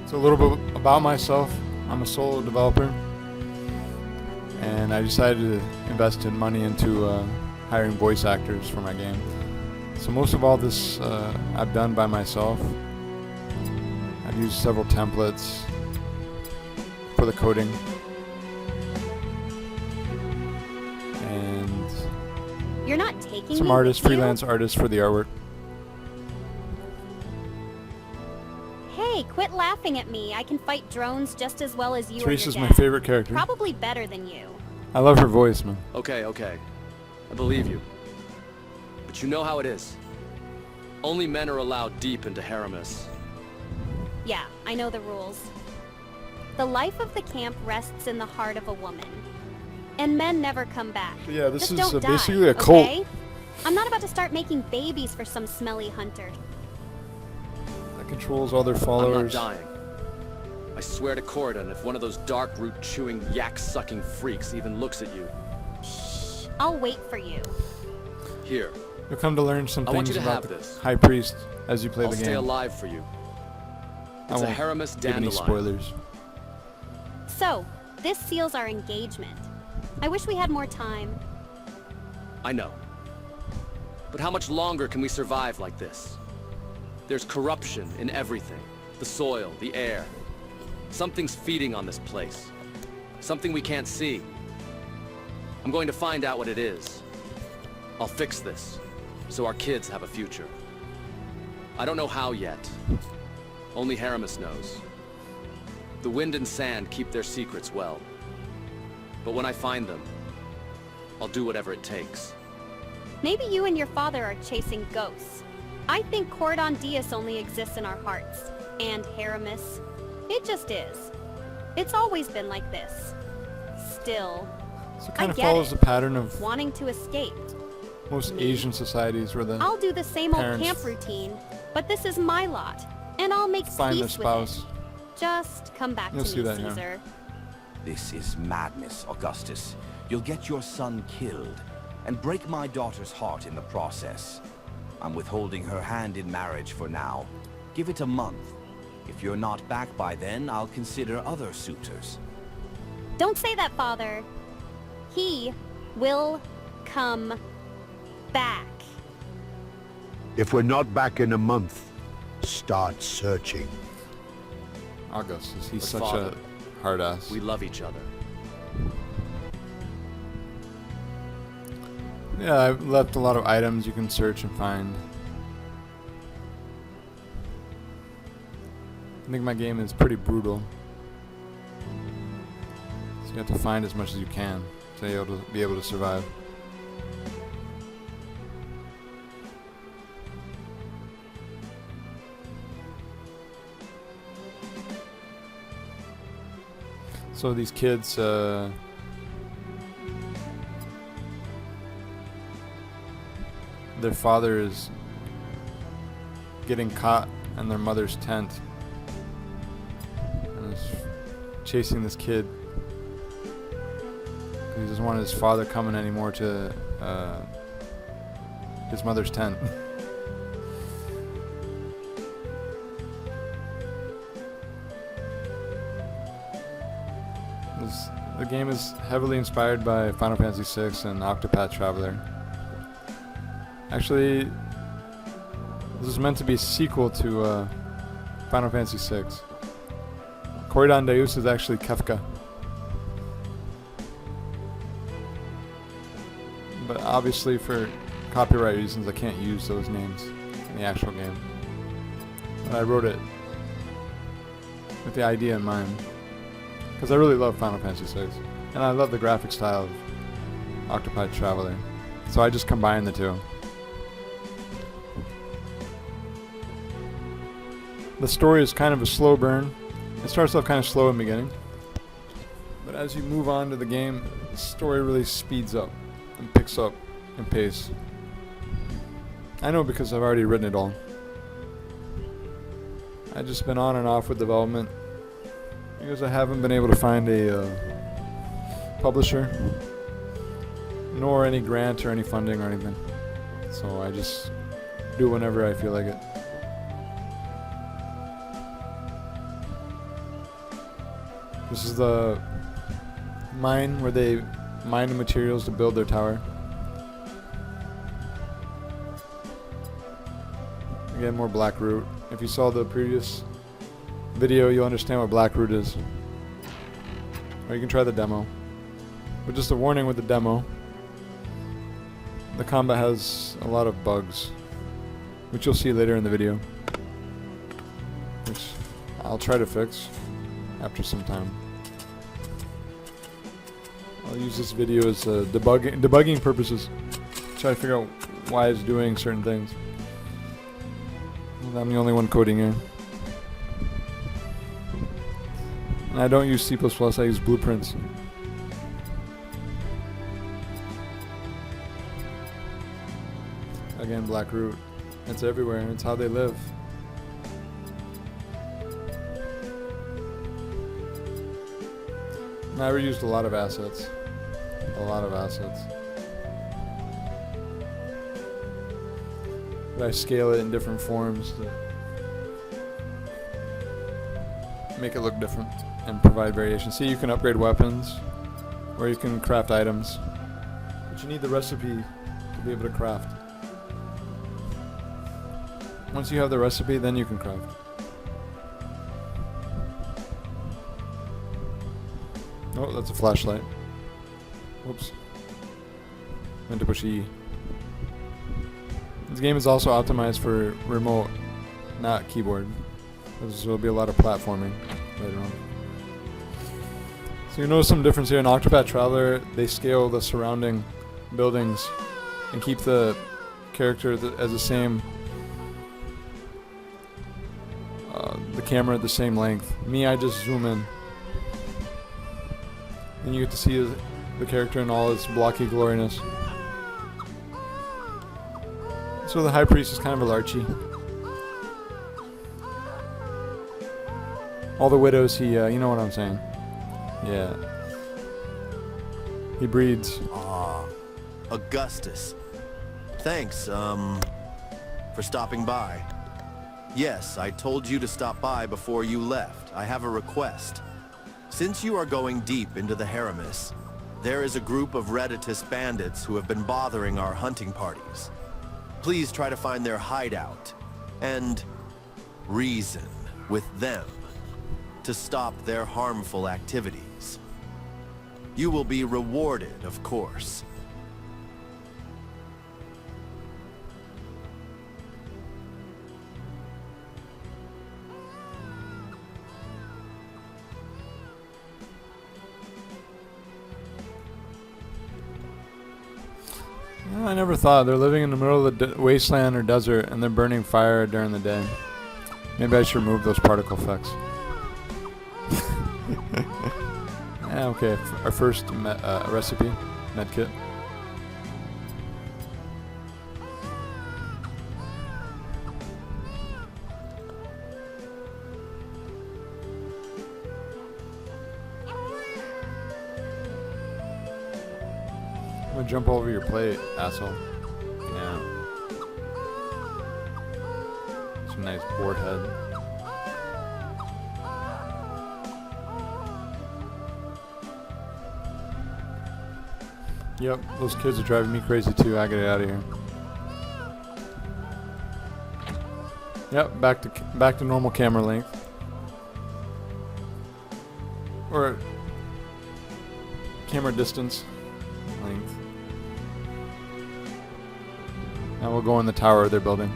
So a little bit about myself. I'm a solo developer, and I decided to invest in money into hiring voice actors for my game. So most of all this I've done by myself. I've used several templates for the coding, and You're not taking some me artists, with you? freelance artists for the artwork. Hey, quit laughing at me. I can fight drones just as well as you or your Teresa's dad. my favorite character. Probably better than you. I love her voice, man. Okay. I believe you. But you know how it is. Only men are allowed deep into Haramis. Yeah, I know the rules. The life of the camp rests in the heart of a woman. And men never come back. Yeah, this Just is don't basically die, a cult. okay? I'm not about to start making babies for some smelly hunter. That controls all their I'm not followers. dying. I swear to Corridon, if one of those dark root chewing, yak sucking freaks even looks at you. Shh, I'll wait for you. Here, You'll come to learn some I want things you to about have the this. High Priest as you play I'll the stay game. alive for you. I It's a won't Haramis give any dandelion. spoilers. So, this seals our engagement. I wish we had more time. I know. But how much longer can we survive like this? There's corruption in everything. The soil, the air. Something's feeding on this place. Something we can't see. I'm going to find out what it is. I'll fix this, so our kids have a future. I don't know how yet. Only Haramis knows. The wind and sand keep their secrets well. But when I find them, I'll do whatever it takes. Maybe you and your father are chasing ghosts. I think Cordon Dias only exists in our hearts. And Haramis. It just is. It's always been like this. Still, So it kind I of get follows it. the pattern of wanting to escape. most Me. Asian societies where the I'll do the same old Parents camp routine, but this is my lot. And I'll make find their peace with spouse. it. Just come back You'll to see me, that, yeah. Caesar. This is madness, Augustus. You'll get your son killed, and break my daughter's heart in the process. I'm withholding her hand in marriage for now. Give it a month. If you're not back by then, I'll consider other suitors. Don't say that, Father. He will come back. If we're not back in a month, start searching. Augustus, he's But such Father, a hard ass. We love each other. Yeah, I've left a lot of items you can search and find. I think my game is pretty brutal. So you have to find as much as you can to be able to survive. So these kids, their father is getting caught in their mother's tent and is chasing this kid. He doesn't want his father coming anymore to his mother's tent. The game is heavily inspired by Final Fantasy VI and Octopath Traveler. Actually, this is meant to be a sequel to Final Fantasy VI. Corridon Deus is actually Kefka. But obviously for copyright reasons I can't use those names in the actual game. But I wrote it with the idea in mind. Because I really love Final Fantasy VI. And I love the graphic style of Octopath Traveler. So I just combined the two. The story is kind of a slow burn. It starts off kind of slow in the beginning. But as you move on to the game, the story really speeds up and picks up in pace. I know because I've already written it all. I've just been on and off with development because I haven't been able to find a publisher, nor any grant or any funding or anything. So I just do whenever I feel like it. This is the mine where they mine the materials to build their tower. Again, more Blackroot. If you saw the previous video, you'll understand what Blackroot is. Or you can try the demo. But just a warning with the demo. The combat has a lot of bugs, which you'll see later in the video. Which I'll try to fix after some time. I'll use this video as debugging purposes. Try to figure out why it's doing certain things. I'm the only one coding here. And I don't use C++, I use blueprints. Again, Blackroot. It's everywhere, it's how they live. And I reused a lot of assets. A lot of assets. But I scale it in different forms to make it look different and provide variation. See, you can upgrade weapons, or you can craft items. But you need the recipe to be able to craft. Once you have the recipe, then you can craft. Oh, that's a flashlight. Whoops. Meant to push E. This game is also optimized for remote, not keyboard. There will be a lot of platforming later on. So you notice some difference here. In Octopath Traveler, they scale the surrounding buildings and keep the character as the same, the camera at the same length. Me, I just zoom in. And you get to see the character in all its blocky gloriness. So the High Priest is kind of a larchy. All the widows, he, you know what I'm saying. Yeah. He breeds. Ah, Augustus. Thanks, for stopping by. Yes, I told you to stop by before you left. I have a request. Since you are going deep into the Haramis, there is a group of Reditus bandits who have been bothering our hunting parties. Please try to find their hideout and reason with them to stop their harmful activities. You will be rewarded, of course. I never thought. They're living in the middle of the wasteland or desert, and they're burning fire during the day. Maybe I should remove those particle effects. Yeah, okay, our first recipe, medkit. I'm gonna jump over your plate, asshole. Yeah. Some nice board head. Yep, those kids are driving me crazy too. I gotta get out of here. Yep, back to normal camera length. Or camera distance length. Now we'll go in the tower they're building.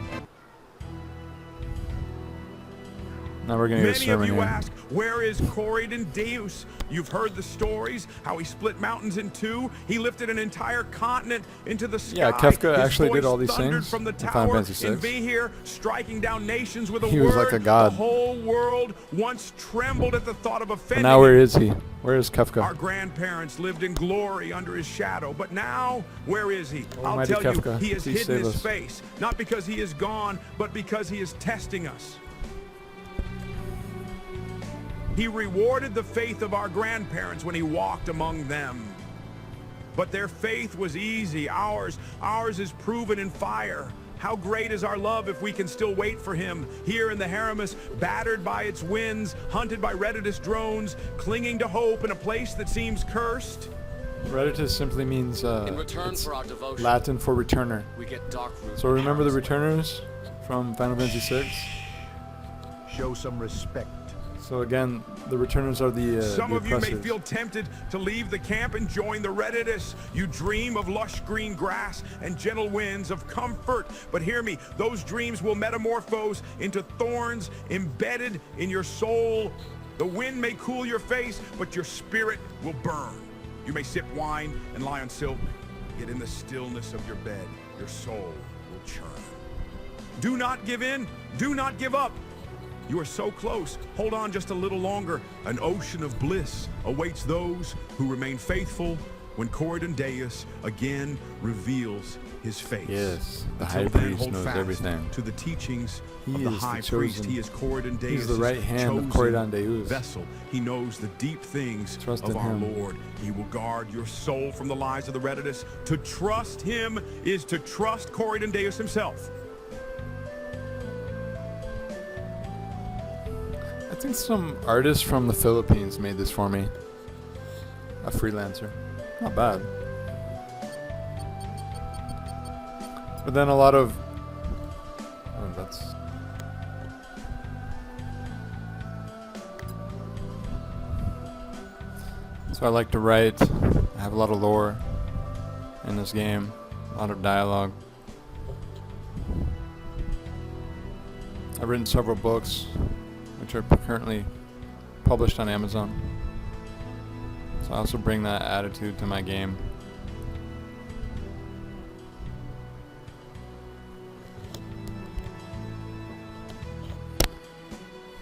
Now we're gonna get a sermon Many of you here. ask, where is Corydon Deus? You've heard the stories, how he split mountains in two. He lifted an entire continent into the sky. Yeah, Kefka His actually did voice all these thundered things from the in Final tower Fantasy in VI. Vihir, striking down nations with a He word. was like a god. The whole world once trembled at the thought of But offending now where him. is he? Where is Our Kefka? grandparents lived in glory under his shadow, but now, where is he? I'll Almighty tell Kefka, you, he has please hidden save his us. face, not because he is gone, but because he is testing us. He rewarded the faith of our grandparents when he walked among them. But their faith was easy. Ours is proven in fire. How great is our love if we can still wait for him, here in the Haramus, battered by its winds, hunted by Reditus drones, clinging to hope in a place that seems cursed? Reditus simply means In return it's for our devotion, Latin for returner. we get dark root. So remember the Haramus. returners from Final Fantasy VI? Show some respect. So again, the returners are the Some the of you may oppressors. feel tempted to leave the camp and join the Reditus. You dream of lush green grass and gentle winds of comfort. But hear me, those dreams will metamorphose into thorns embedded in your soul. The wind may cool your face, but your spirit will burn. You may sip wine and lie on silk, yet in the stillness of your bed, your soul will churn. Do not give in. Do not give up. You are so close. Hold on just a little longer. An ocean of bliss awaits those who remain faithful when Corydon Deus again reveals his face. Yes, the Until High then, Priest hold knows fast everything. to the teachings He of the is the High Priest. chosen- He is Corydon Deus' He's the right hand of chosen Corydon Deus. vessel. He knows the deep things Trust of in our him. Lord. He will guard your soul from the lies of the Reditus. To trust him is to trust Corydon Deus himself. I think some artist from the Philippines made this for me. A freelancer. Not bad. But then a lot of... Oh, that's... So I like to write. I have a lot of lore in this game. A lot of dialogue. I've written several books, which are currently published on Amazon. So I also bring that attitude to my game.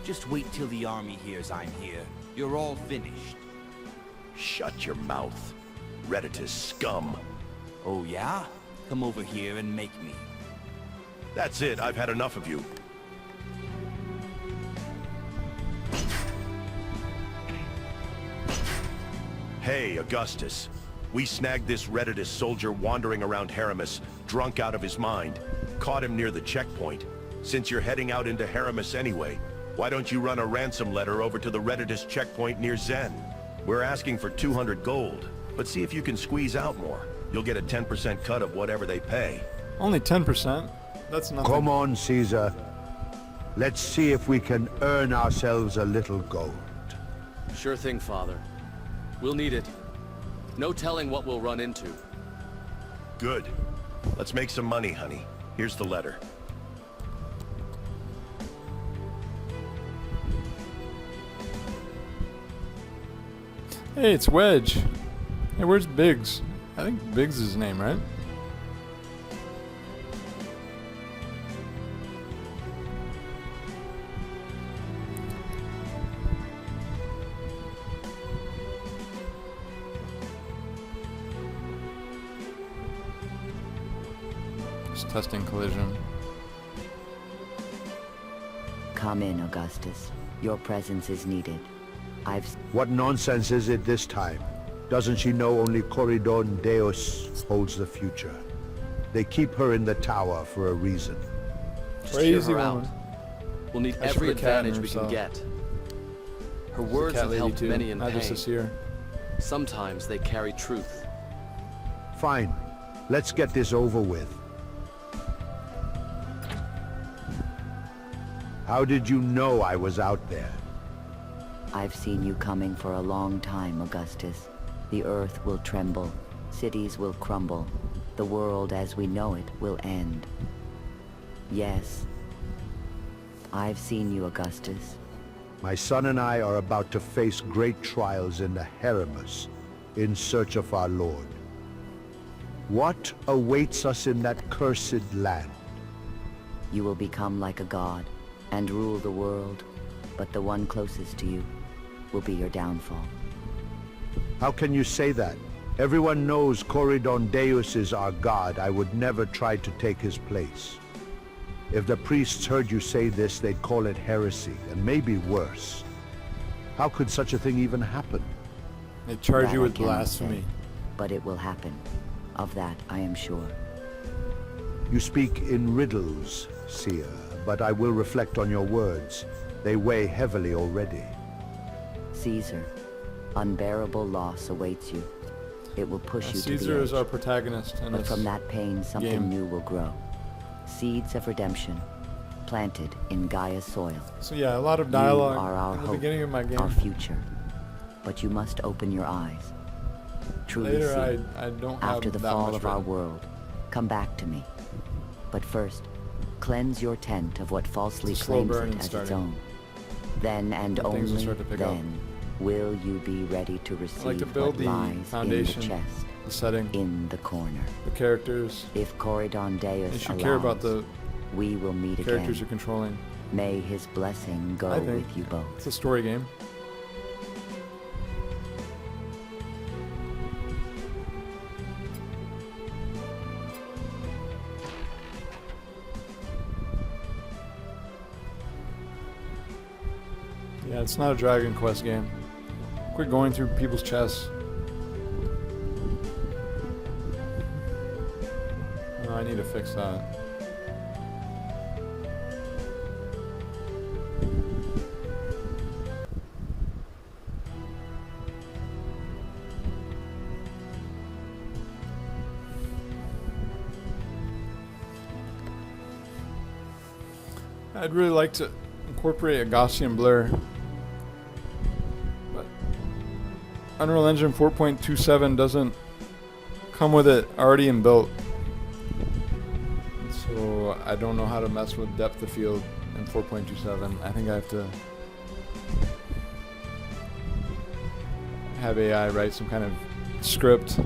Just wait till the army hears I'm here. You're all finished. Shut your mouth. Reditus scum. Oh yeah? Come over here and make me. That's it, I've had enough of you. Hey, Augustus. We snagged this Reditus soldier wandering around Haramus, drunk out of his mind. Caught him near the checkpoint. Since you're heading out into Haramus anyway, why don't you run a ransom letter over to the Reditus checkpoint near Zen? We're asking for 200 gold, but see if you can squeeze out more. You'll get a 10% cut of whatever they pay. Only 10%? That's nothing. Come on, Caesar. Let's see if we can earn ourselves a little gold. Sure thing, Father. We'll need it. No telling what we'll run into. Good. Let's make some money, honey. Here's the letter. Hey, it's Wedge. Hey, where's Biggs? I think Biggs is his name, right? Just testing collision. Come in, Augustus. Your presence is needed. What nonsense is it this time? Doesn't she know only Corydon Deus holds the future? They keep her in the tower for a reason. Just hear Crazy her woman. out. We'll need I should every put a cat in advantage we can herself. get. Her She's a words cat have lady helped too, many in not just pain. this year. Sometimes they carry truth. Fine. Let's get this over with. How did you know I was out there? I've seen you coming for a long time, Augustus. The earth will tremble. Cities will crumble. The world as we know it will end. Yes. I've seen you, Augustus. My son and I are about to face great trials in the Haramus in search of our Lord. What awaits us in that cursed land? You will become like a god and rule the world, but the one closest to you will be your downfall. How can you say that? Everyone knows Corydon Deus is our god. I would never try to take his place. If the priests heard you say this, they'd call it heresy, and maybe worse. How could such a thing even happen? They charge That you I with cannot blasphemy. say, but it will happen. Of that I am sure. You speak in riddles, seer, but I will reflect on your words. They weigh heavily already. Caesar, unbearable loss awaits you. It will push you to the Caesar is edge. our protagonist in But this from that pain, something game. new will grow. Seeds of redemption, planted in Gaia's soil. So yeah, a lot of You dialogue are our in the hope, beginning of my game. our future. But you must open your eyes. Truly Later, see. I don't have After the that fall much of our written. world, come back to me. But first, cleanse your tent of what falsely It's a slow claims burn it in as its starting. own. Then and And things will only start to pick up. then will you be ready to receive I like to build what the lies foundation, in the chest, the setting, in the corner. the characters. If Corydon Deus You should allows, care about the we will meet characters again. you're controlling. May his blessing go I think with you both. it's a story game. Yeah, it's not a Dragon Quest game. Quit going through people's chests. No, I need to fix that. I'd really like to incorporate a Gaussian blur, but Unreal Engine 4.27 doesn't come with it already inbuilt, so I don't know how to mess with depth of field in 4.27. I think I have to have AI write some kind of script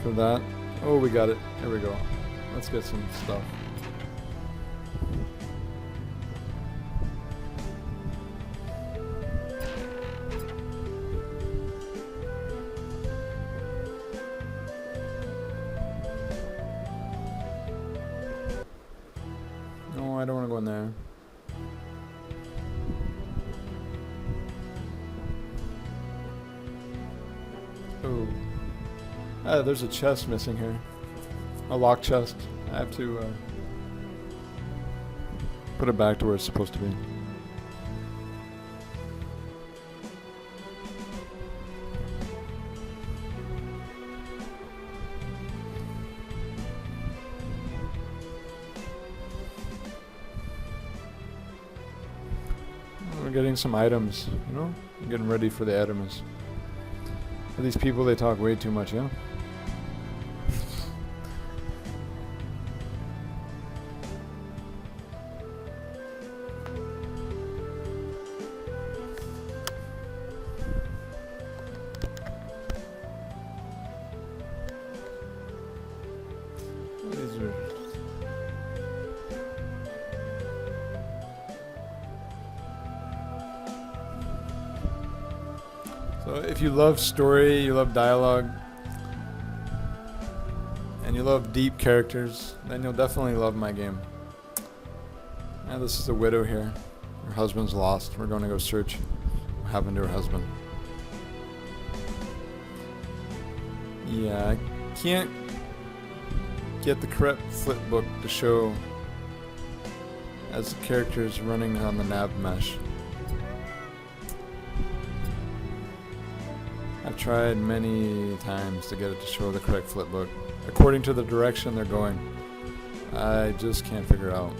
for that. Oh, we got it. Here we go. Let's get some stuff. No, I don't want to go in there. Oh. Ah, there's a chest missing here. A lock chest. I have to put it back to where it's supposed to be. We're getting some items, you know? I'm getting ready for the items. For these people, they talk way too much, yeah? These are So if you love story, you love dialogue, and you love deep characters, then you'll definitely love my game. Now this is a widow here. Her husband's lost. We're going to go search what happened to her husband. Yeah, I can't get the correct flipbook to show as the character's running on the nav mesh. I've tried many times to get it to show the correct flipbook according to the direction they're going. I just can't figure it out.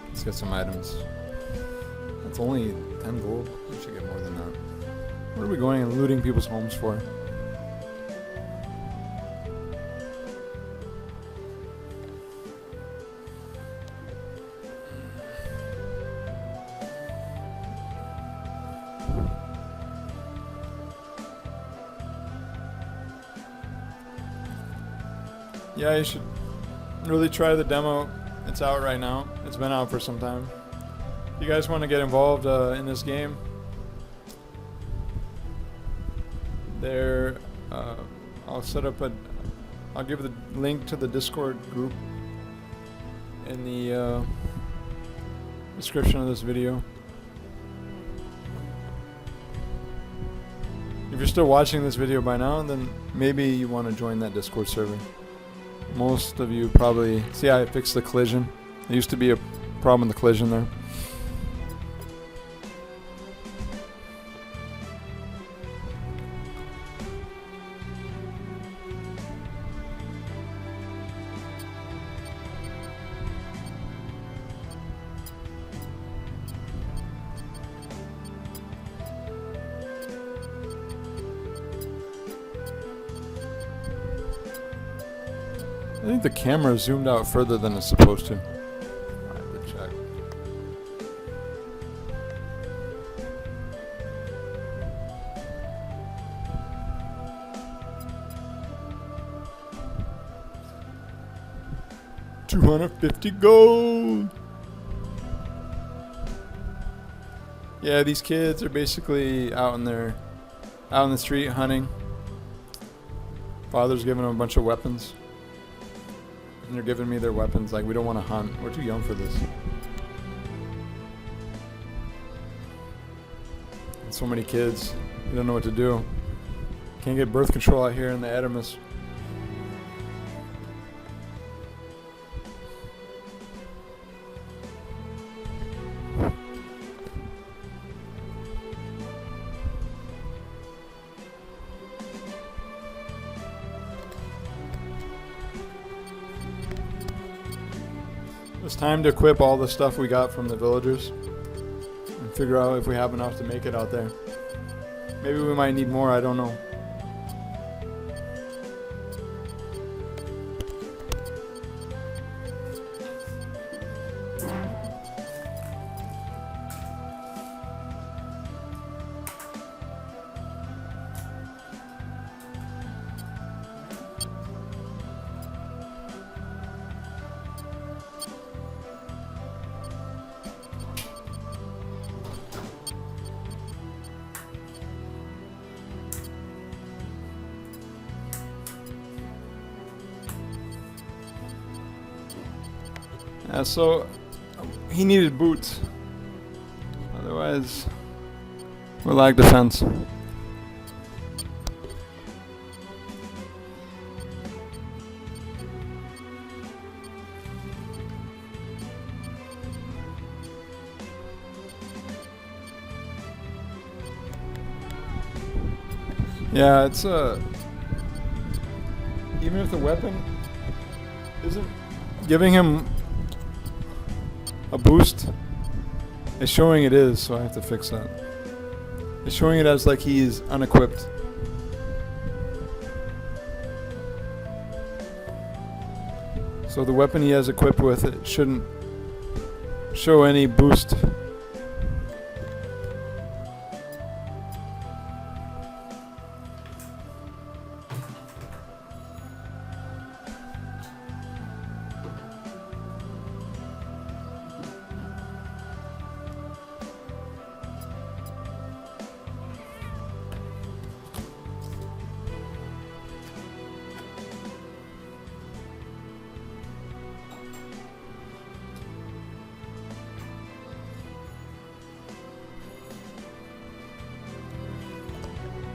Let's get some items. That's only 10 gold. We should get more than that. What are we going and looting people's homes for? Yeah, you should really try the demo. It's out right now. It's been out for some time. If you guys want to get involved in this game, I'll set up I'll give the link to the Discord group in the description of this video. If you're still watching this video by now, then maybe you want to join that Discord server. Most of you probably see I fixed the collision. There used to be a problem with the collision there. I think the camera zoomed out further than it's supposed to. I have to check. $250 gold. Yeah, these kids are basically out in the street hunting. Father's giving them a bunch of weapons. And they're giving me their weapons, like, we don't want to hunt. We're too young for this. And so many kids, you don't know what to do. Can't get birth control out here in the Reditus. It's time to equip all the stuff we got from the villagers and figure out if we have enough to make it out there. Maybe we might need more, I don't know. So he needed boots. Otherwise, we're like defense. Yeah, it's even if the weapon isn't giving him a boost, it's showing it is, so I have to fix that. It's showing it as like he's unequipped. So the weapon he has equipped with, it shouldn't show any boost.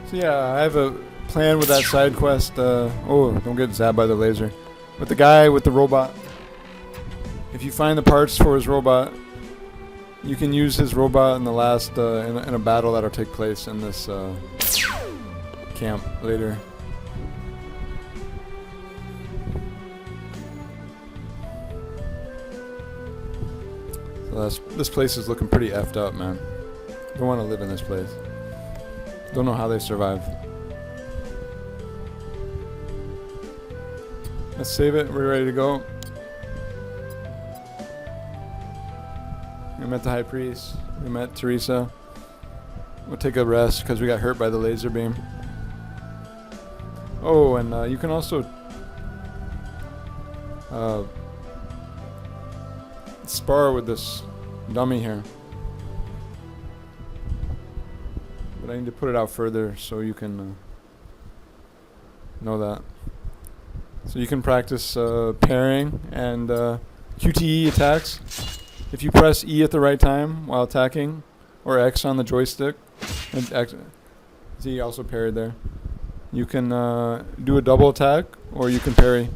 So yeah, I have a plan with that side quest. Oh, don't get zapped by the laser. With the guy with the robot. If you find the parts for his robot, you can use his robot in the last in a battle that'll take place in this camp later. So this place is looking pretty effed up, man. Don't want to live in this place. Don't know how they survive. Let's save it. We're ready to go. We met the High Priest. We met Teresa. We'll take a rest because we got hurt by the laser beam. Oh, and you can also spar with this dummy here. But I need to put it out further so you can know that. So you can practice parrying and QTE attacks. If you press E at the right time while attacking, or X on the joystick, and See, he also parried there. You can do a double attack, or you can parry.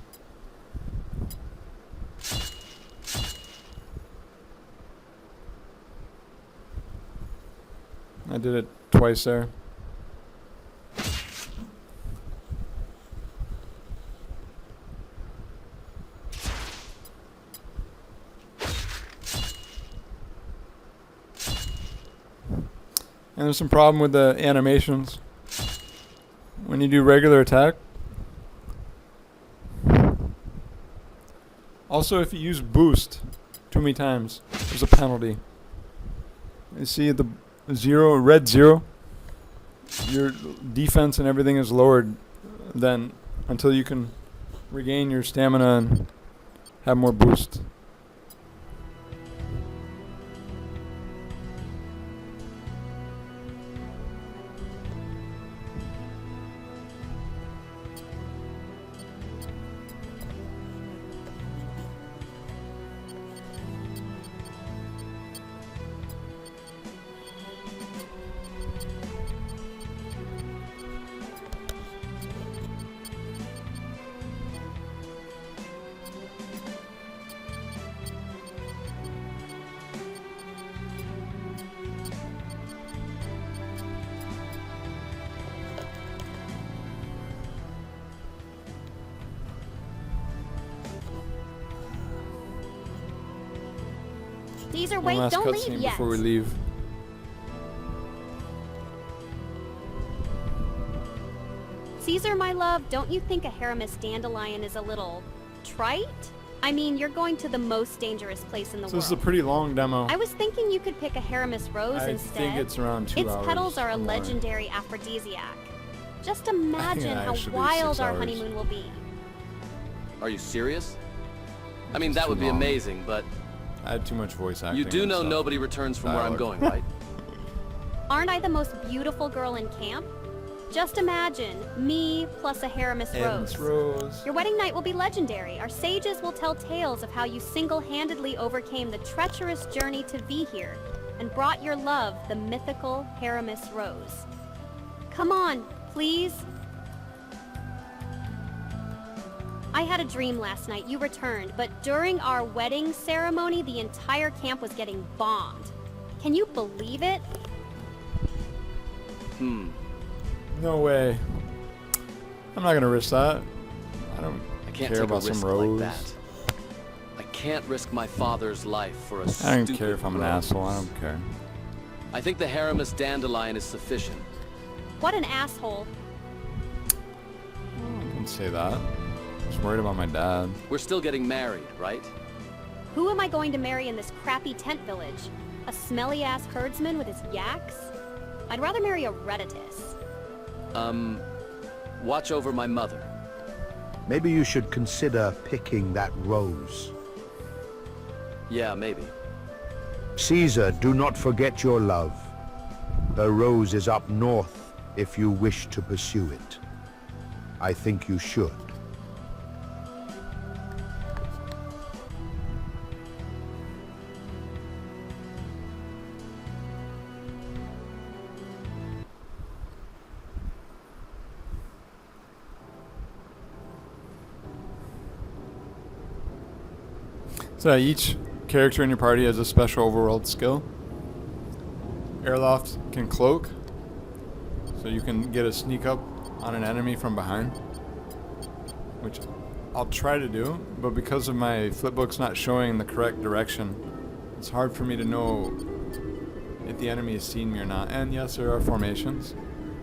I did it twice there. And there's some problem with the animations. When you do regular attack. Also, if you use boost too many times, there's a penalty. You see the red 0? Your defense and everything is lowered then until you can regain your stamina and have more boost. Caesar, One wait, last don't leave cutscene yet. before we leave. Caesar, my love, don't you think a Haramis dandelion is a little trite? I mean, you're going to the most dangerous place in the So world. this is a pretty long demo. I was thinking you could pick a Haramis rose I instead. think it's around 2 Its hours. petals are a or more. legendary aphrodisiac. Just imagine it how should be wild 6 our hours. honeymoon will be. Are you serious? I mean, It's that too would be long. amazing, but I had too much voice acting. you do and know stuff. nobody returns from where I'm Dialogue. going, right? Aren't I the most beautiful girl in camp? Just imagine, me plus a Haramis Ends rose. Rose. Your wedding night will be legendary. Our sages will tell tales of how you single-handedly overcame the treacherous journey to Vihir and brought your love, the mythical Haramis rose. Come on, please. I had a dream last night. You returned, but during our wedding ceremony, the entire camp was getting bombed. Can you believe it? No way. I'm not gonna risk that. I don't I can't care take a about some risk rose. like that. I can't risk my father's life for a I stupid don't care if I'm an rose. asshole. I don't care. I think the Haramis dandelion is sufficient. What an asshole. I can say that. I was worried about my dad. We're still getting married, right? Who am I going to marry in this crappy tent village? A smelly-ass herdsman with his yaks? I'd rather marry a Reditus. Watch over my mother. Maybe you should consider picking that rose. Yeah, maybe. Caesar, do not forget your love. The rose is up north if you wish to pursue it. I think you should. So each character in your party has a special overworld skill. Airloft can cloak, so you can get a sneak up on an enemy from behind, which I'll try to do, but because of my flipbook's not showing the correct direction, it's hard for me to know if the enemy has seen me or not. And yes, there are formations,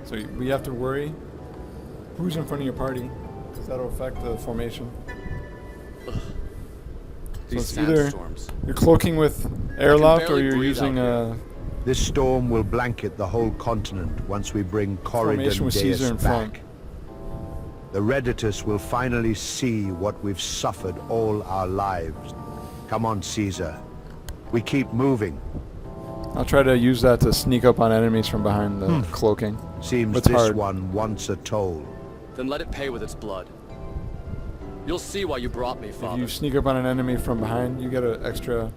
so we have to worry who's in front of your party, because that'll affect the formation. So These it's either sandstorms. you're cloaking with airloft or barely you're breathe using out This storm will blanket the whole continent once we bring formation Corridon with Deus Caesar in front. back. The Reditus will finally see what we've suffered all our lives. Come on, Caesar. We keep moving. I'll try to use that to sneak up on enemies from behind the cloaking. Seems It's this hard. one wants a toll. Then let it pay with its blood. You'll see why you brought me, If Father. you sneak up on an enemy from behind, you get an extra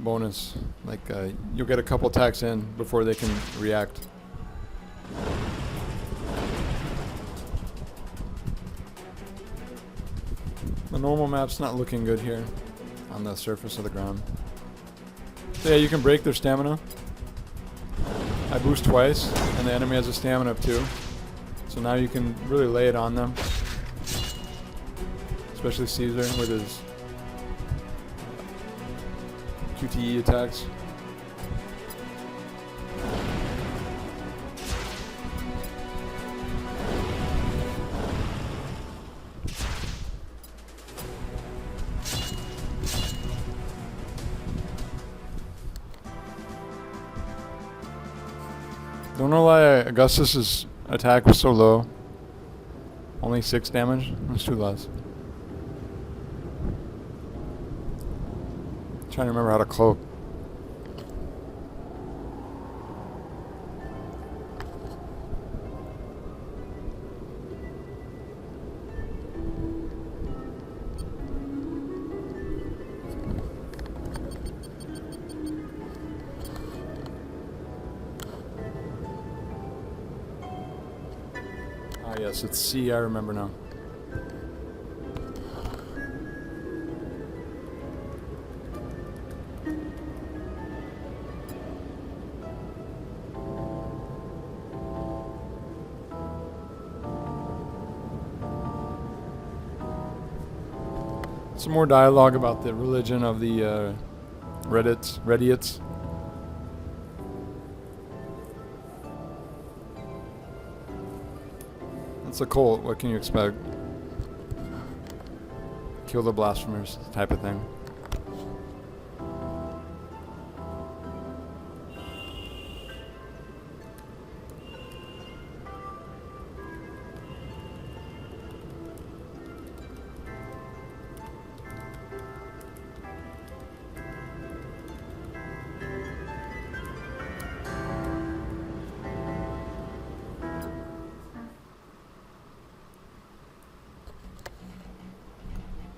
bonus. Like, you'll get a couple attacks in before they can react. The normal map's not looking good here on the surface of the ground. So yeah, you can break their stamina. I boost twice, and the enemy has a stamina of 2. So now you can really lay it on them. Especially Caesar with his QTE attacks. Don't know why Augustus's attack was so low. Only 6 damage? That's too less. Trying to remember how to cloak. Ah yes, it's C, I remember now. Some more dialogue about the religion of the Reditus. It's a cult, what can you expect? Kill the blasphemers type of thing.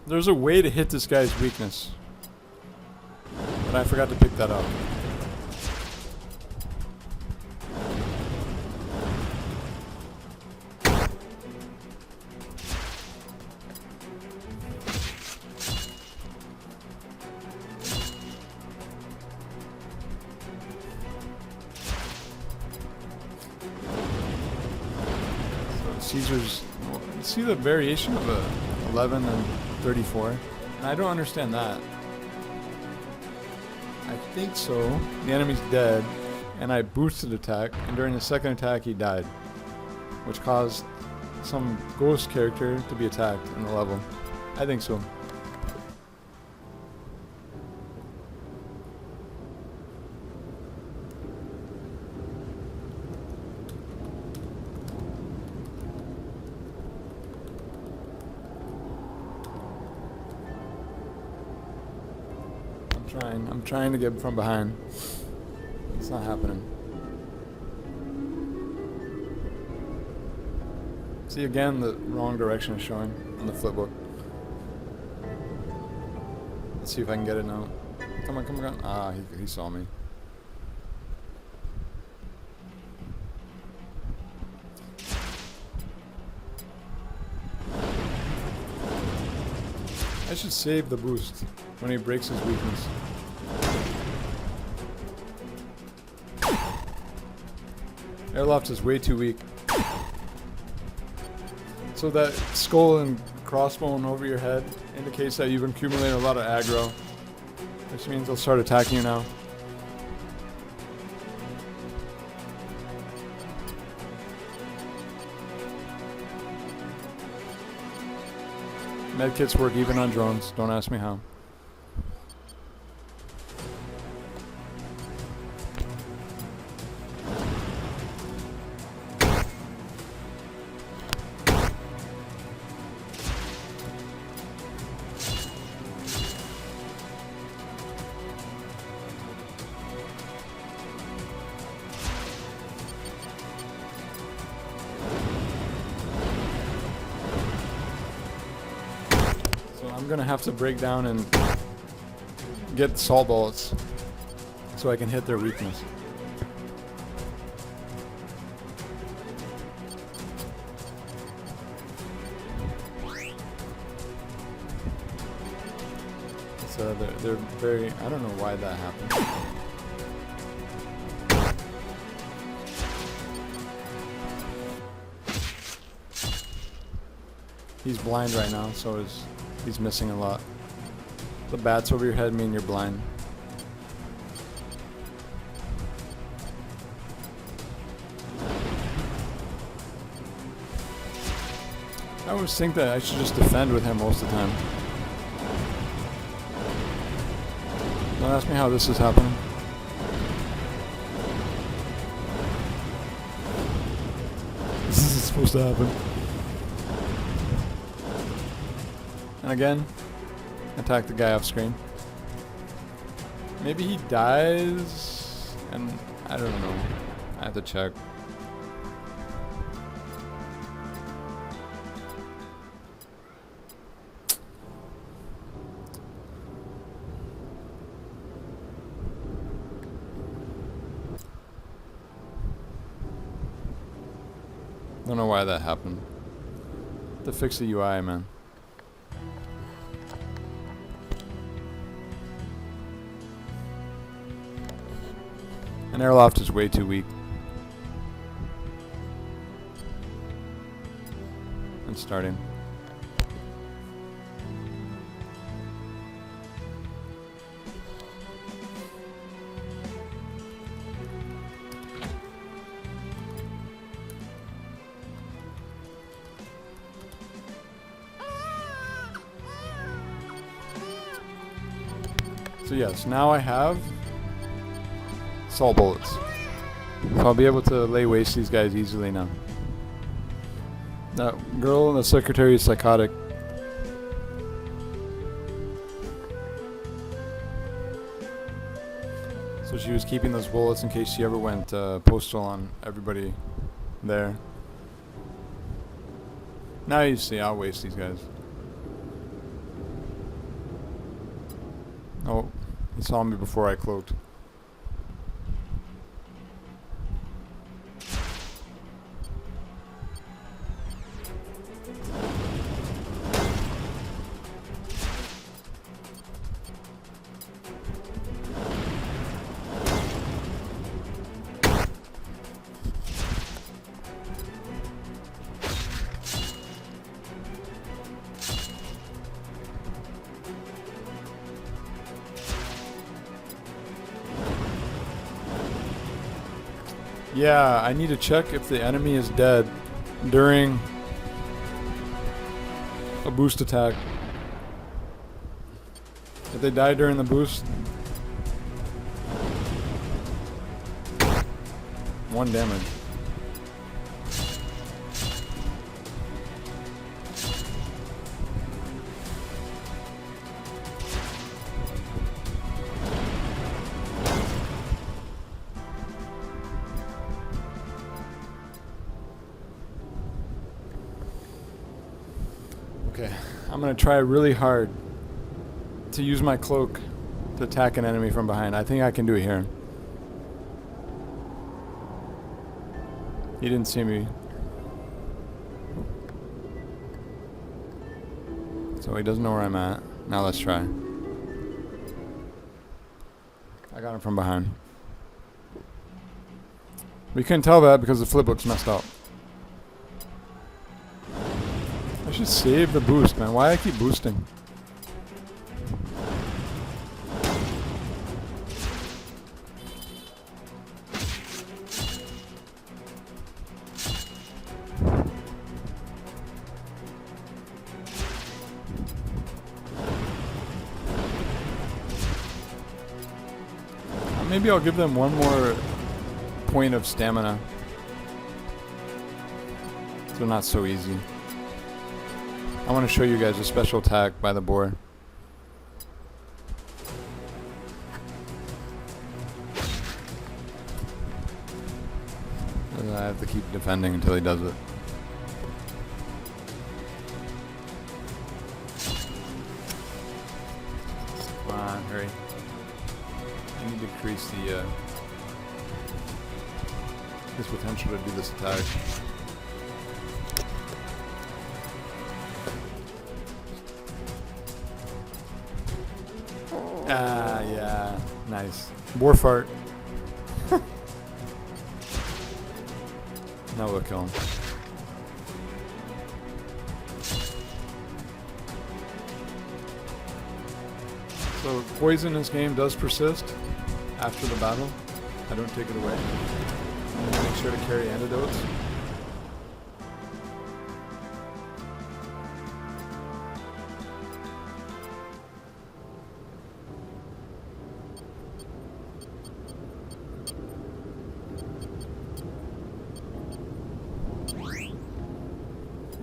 There's a way to hit this guy's weakness, but I forgot to pick that up. So Caesar's, see the variation of a 11 and 34, and I don't understand that. I think so. The enemy's dead, and I boosted attack, and during the second attack he died, which caused some ghost character to be attacked in the level. I think so. I'm trying to get from behind. It's not happening. See, again, the wrong direction is showing on the flipbook. Let's see if I can get it now. Come on, come on. Ah, he saw me. I should save the boost when he breaks his weakness. Airloft is way too weak. So that skull and crossbone over your head indicates that you've accumulated a lot of aggro, which means they'll start attacking you now. Medkits work even on drones, don't ask me how. I'm gonna have to break down and get salt bullets. so I can hit their weakness. So they're very, I don't know why that happened. He's blind right now, so he's missing a lot. The bats over your head mean you're blind. I always think that I should just defend with him most of the time. Don't ask me how this is happening. This is supposed to happen. And again, attack the guy off screen. Maybe he dies, and I don't know. I have to check. Don't know why that happened. To fix the UI, man. And Airloft is way too weak. And starting. So yes, now I have salt bullets. So I'll be able to lay waste these guys easily now. That girl in the secretary is psychotic. So she was keeping those bullets in case she ever went postal on everybody there. Now you see, I'll waste these guys. Oh, he saw me before I cloaked. Yeah, I need to check if the enemy is dead during a boost attack. If they die during the boost, 1 damage. Okay, I'm gonna try really hard to use my cloak to attack an enemy from behind. I think I can do it here. He didn't see me. So he doesn't know where I'm at. Now let's try. I got him from behind. We couldn't tell that because the flipbook's messed up. I should save the boost, man. Why I keep boosting? Maybe I'll give them 1 more point of stamina. They're not so easy. I want to show you guys a special attack by the boar. And I have to keep defending until he does it. Come on, hurry. we need to increase the his potential to do this attack. Ah, yeah, nice. War fart. Now we'll kill him. So poison in this game does persist after the battle. I don't take it away. I'm gonna make sure to carry antidotes.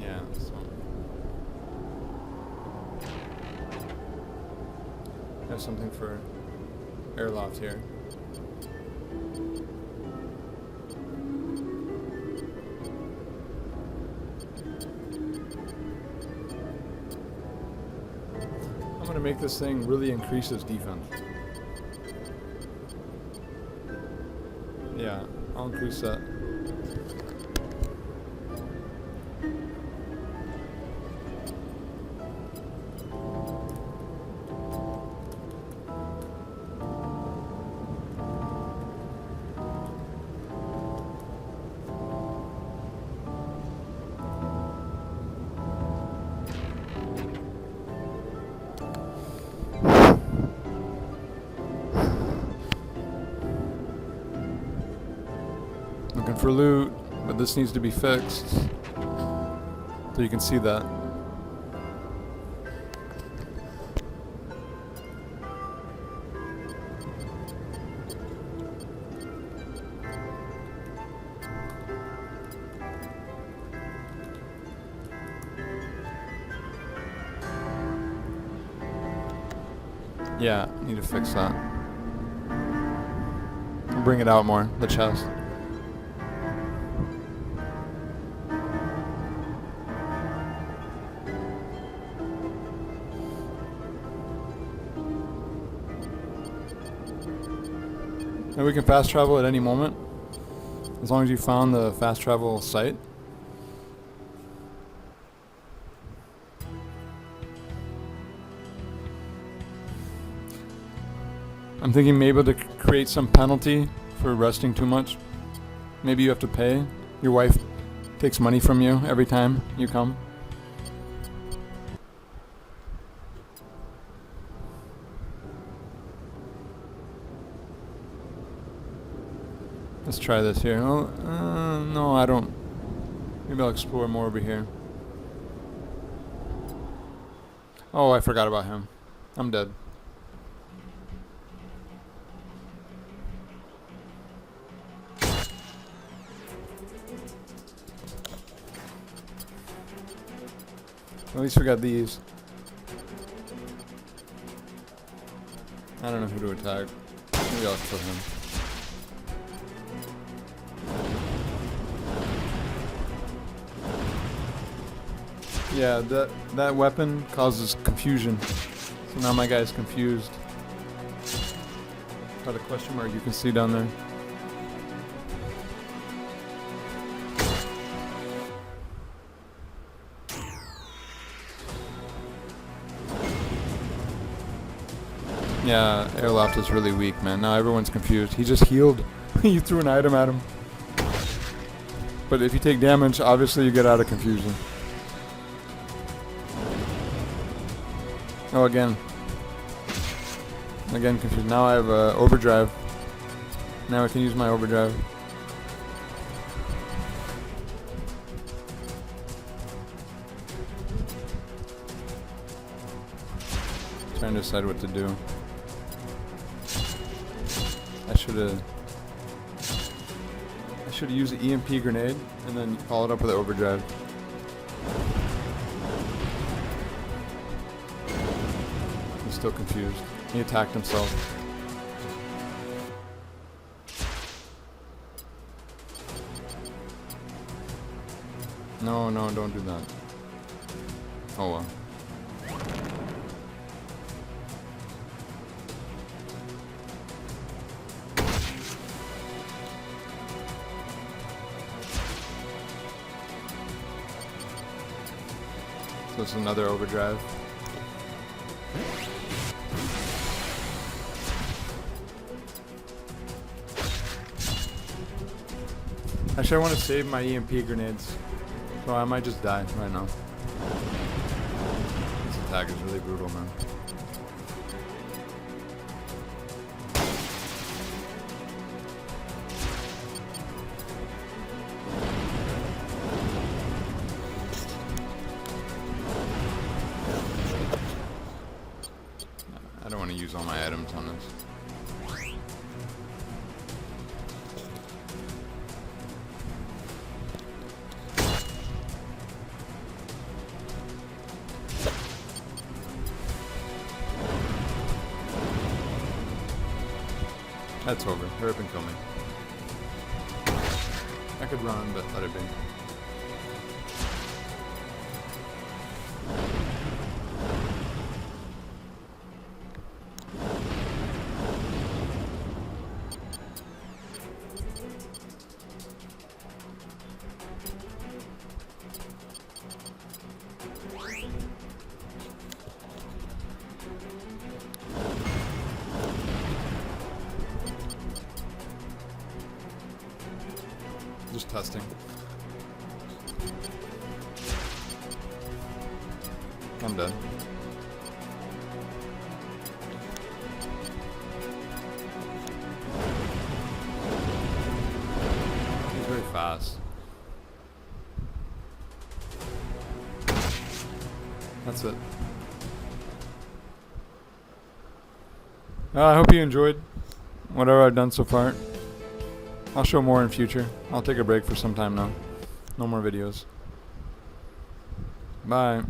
Yeah, so I have something for airloft here. I'm gonna make this thing really increase its defense. Yeah, I'll increase that. Looking for loot, but this needs to be fixed. So you can see that. Yeah, need to fix that. Bring it out more, the chest. And we can fast travel at any moment, as long as you found the fast travel site. I'm thinking maybe to create some penalty for resting too much. Maybe you have to pay. Your wife takes money from you every time you come. Let's try this here. Oh, no, I don't. Maybe I'll explore more over here. Oh, I forgot about him. I'm dead. At least we got these. I don't know who to attack. Maybe I'll kill him. Yeah, that weapon causes confusion. So now my guy's confused. Got a question mark you can see down there. Yeah, airloft is really weak, man. Now everyone's confused. He just healed. You threw an item at him. But if you take damage, obviously you get out of confusion. Oh, again. Again confused. Now I have overdrive. Now I can use my overdrive. Trying to decide what to do. I should have used the EMP grenade and then followed up with the overdrive. He's still confused. He attacked himself. No, don't do that. Oh well. So it's another overdrive. Actually, I want to save my EMP grenades, so I might just die right now. This attack is really brutal, man. I don't want to use all my items on this. That's over. Hurry up and kill me. I could run, but let it be. Just testing. I'm dead. He's very fast. That's it. I hope you enjoyed whatever I've done so far. I'll show more in future. I'll take a break for some time now. No more videos. Bye.